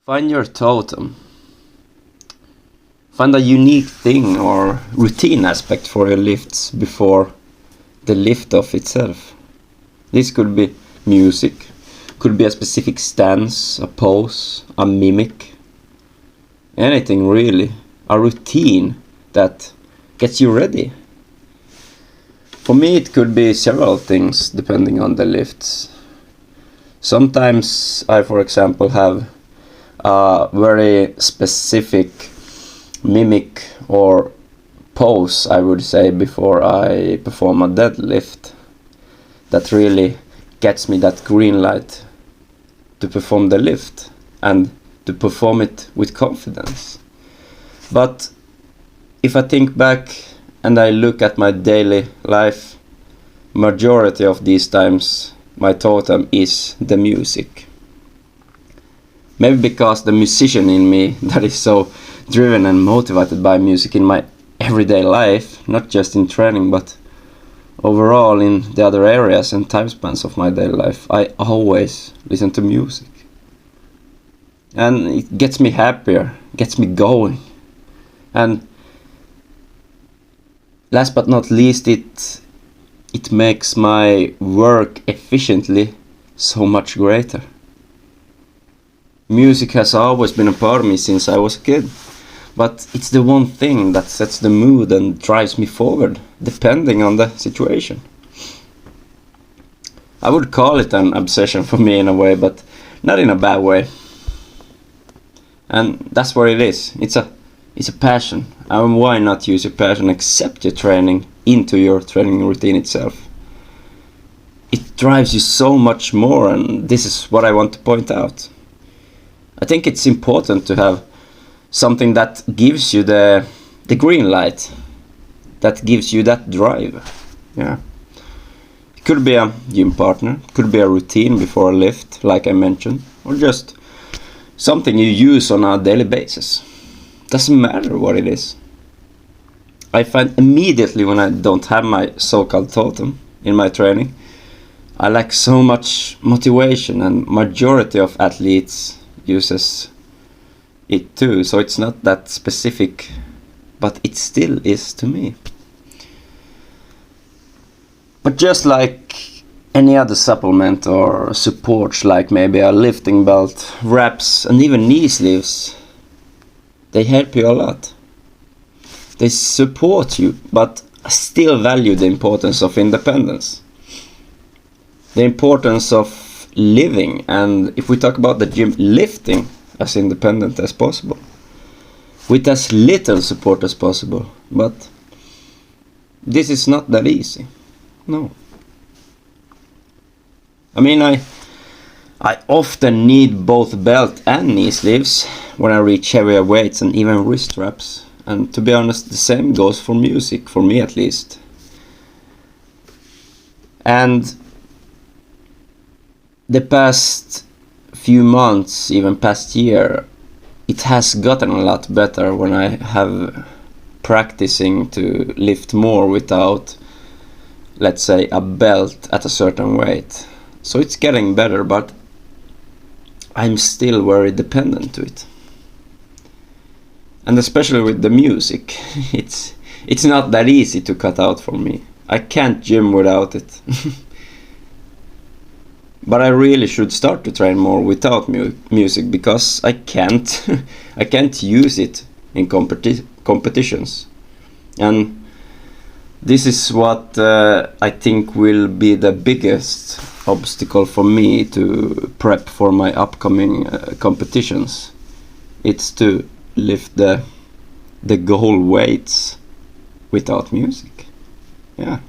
Find your totem. Find a unique thing or routine aspect for your lifts before the lift off itself. This could be music, could be a specific stance, a pose, a mimic, anything really. A routine that gets you ready. For me it could be several things depending on the lifts. Sometimes I, for example, have a very specific mimic or pose, I would say, before I perform a deadlift that really gets me that green light to perform the lift and to perform it with confidence. But if I think back and I look at my daily life, majority of these times my totem is the music. Maybe because the musician in me that is so driven and motivated by music in my everyday life, not just in training but overall in the other areas and time spans of my daily life, I always listen to music. And it gets me happier, gets me going. And last but not least, it makes my work efficiently so much greater. Music has always been a part of me since I was a kid, but it's the one thing that sets the mood and drives me forward, depending on the situation. I would call it an obsession for me in a way, but not in a bad way. And that's what it is. It's a passion. And why not use your passion, accept your training into your training routine itself? It drives you so much more, and this is what I want to point out. I think it's important to have something that gives you the green light, that gives you that drive. Yeah. It could be a gym partner, could be a routine before a lift, like I mentioned, or just something you use on a daily basis. Doesn't matter what it is. I find immediately when I don't have my so-called totem in my training, I lack so much motivation, and majority of athletes uses it too, so it's not that specific, but it still is to me. But just like any other supplement or support, like maybe a lifting belt, wraps, and even knee sleeves, they help you a lot. They support you, but I still value the importance of independence, the importance of living, and if we talk about the gym, lifting as independent as possible, with as little support as possible. But this is not that easy. No. I mean, I often need both belt and knee sleeves when I reach heavier weights and even wrist straps. And to be honest, the same goes for music, for me at least. And the past few months, even past year, it has gotten a lot better when I have practicing to lift more without, let's say, a belt at a certain weight. So it's getting better, but I'm still very dependent to it. And especially with the music, it's not that easy to cut out for me. I can't gym without it. But I really should start to train more without music, because I can't I can't use it in competitions. And this is what I think will be the biggest obstacle for me to prep for my upcoming competitions. It's to lift the goal weights without music. Yeah.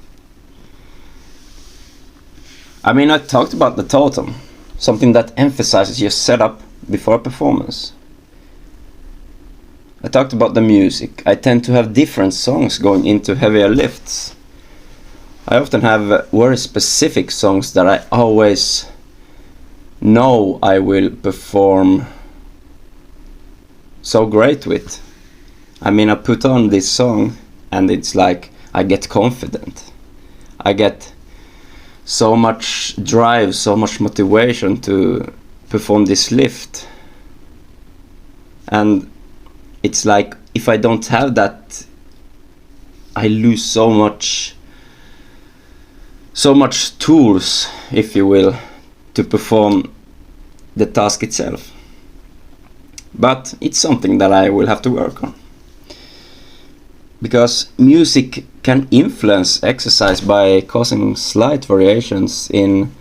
I mean, I talked about the totem, something that emphasizes your setup before a performance. I talked about the music. I tend to have different songs going into heavier lifts. I often have very specific songs that I always know I will perform so great with. I mean, I put on this song and it's like I get confident. I get so much drive, so much motivation to perform this lift. And it's like, if I don't have that, I lose so much tools, if you will, to perform the task itself. But it's something that I will have to work on. Because music can influence exercise by causing slight variations in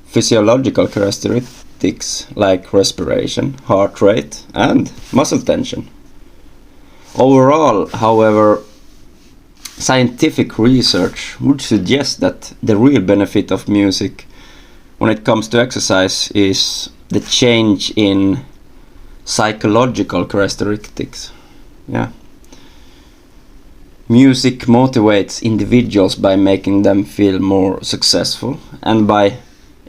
physiological characteristics like respiration, heart rate, and muscle tension. Overall, however, scientific research would suggest that the real benefit of music when it comes to exercise is the change in psychological characteristics. Yeah. Music motivates individuals by making them feel more successful and by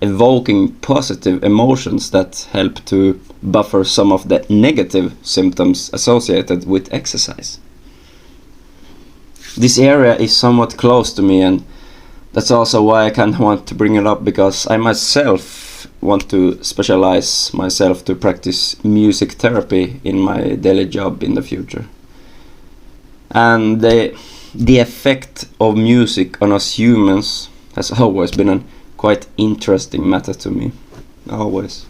evoking positive emotions that help to buffer some of the negative symptoms associated with exercise. This area is somewhat close to me, and that's also why I kind of want to bring it up, because I myself want to specialize myself to practice music therapy in my daily job in the future. And the effect of music on us humans has always been a quite interesting matter to me. Always.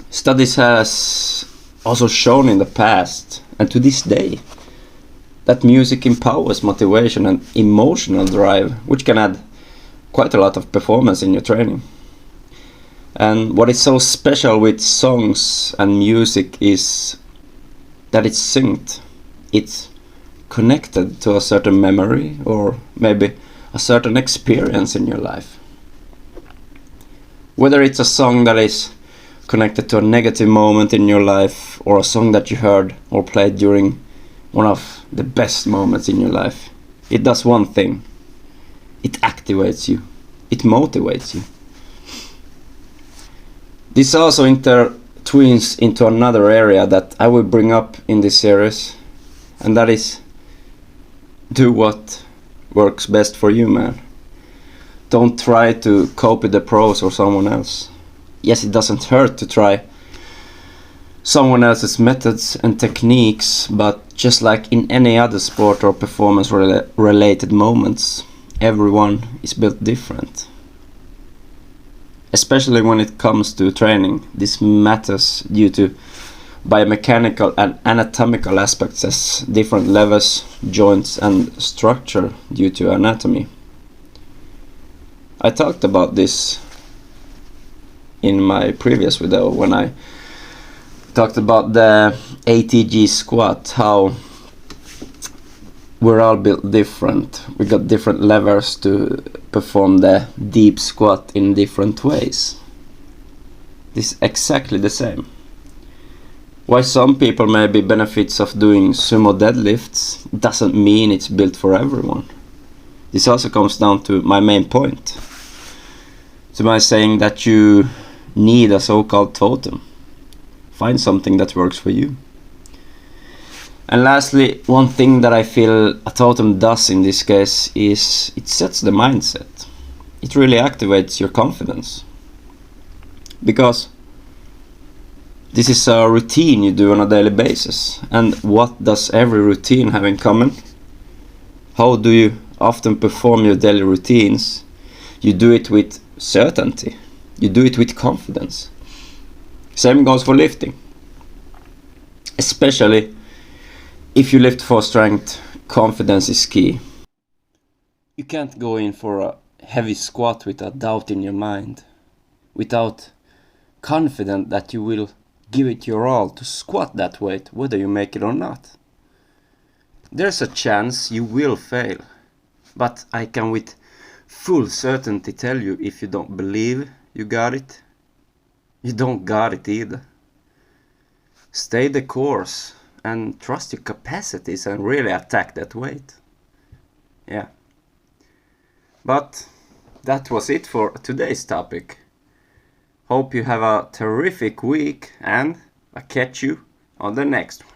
Studies has also shown in the past, and to this day, that music empowers motivation and emotional drive, which can add quite a lot of performance in your training. And what is so special with songs and music is that it's synced. It's connected to a certain memory or maybe a certain experience in your life. Whether it's a song that is connected to a negative moment in your life, or a song that you heard or played during one of the best moments in your life, it does one thing. It activates you. It motivates you. This also intertwines into another area that I will bring up in this series, and that is, do what works best for you, man. Don't try to copy the pros or someone else. Yes, it doesn't hurt to try someone else's methods and techniques, but just like in any other sport or performance related moments, everyone is built different. Especially when it comes to training, this matters due to biomechanical and anatomical aspects as different levers, joints and structure due to anatomy. I talked about this in my previous video when I talked about the ATG squat, how we're all built different. We got different levers to perform the deep squat in different ways. This is exactly the same. Why some people may be benefits of doing sumo deadlifts doesn't mean it's built for everyone. This also comes down to my main point. So by saying that you need a so-called totem. Find something that works for you. And lastly, one thing that I feel a totem does in this case is it sets the mindset. It really activates your confidence. Because this is a routine you do on a daily basis. And what does every routine have in common? How do you often perform your daily routines? You do it with certainty. You do it with confidence. Same goes for lifting. Especially if you lift for strength, confidence is key. You can't go in for a heavy squat with a doubt in your mind, without confident that you will give it your all to squat that weight, whether you make it or not. There's a chance you will fail, but I can with full certainty tell you, if you don't believe you got it, you don't got it either. Stay the course and trust your capacities and really attack that weight. Yeah. But that was it for today's topic. Hope you have a terrific week, and I'll catch you on the next one.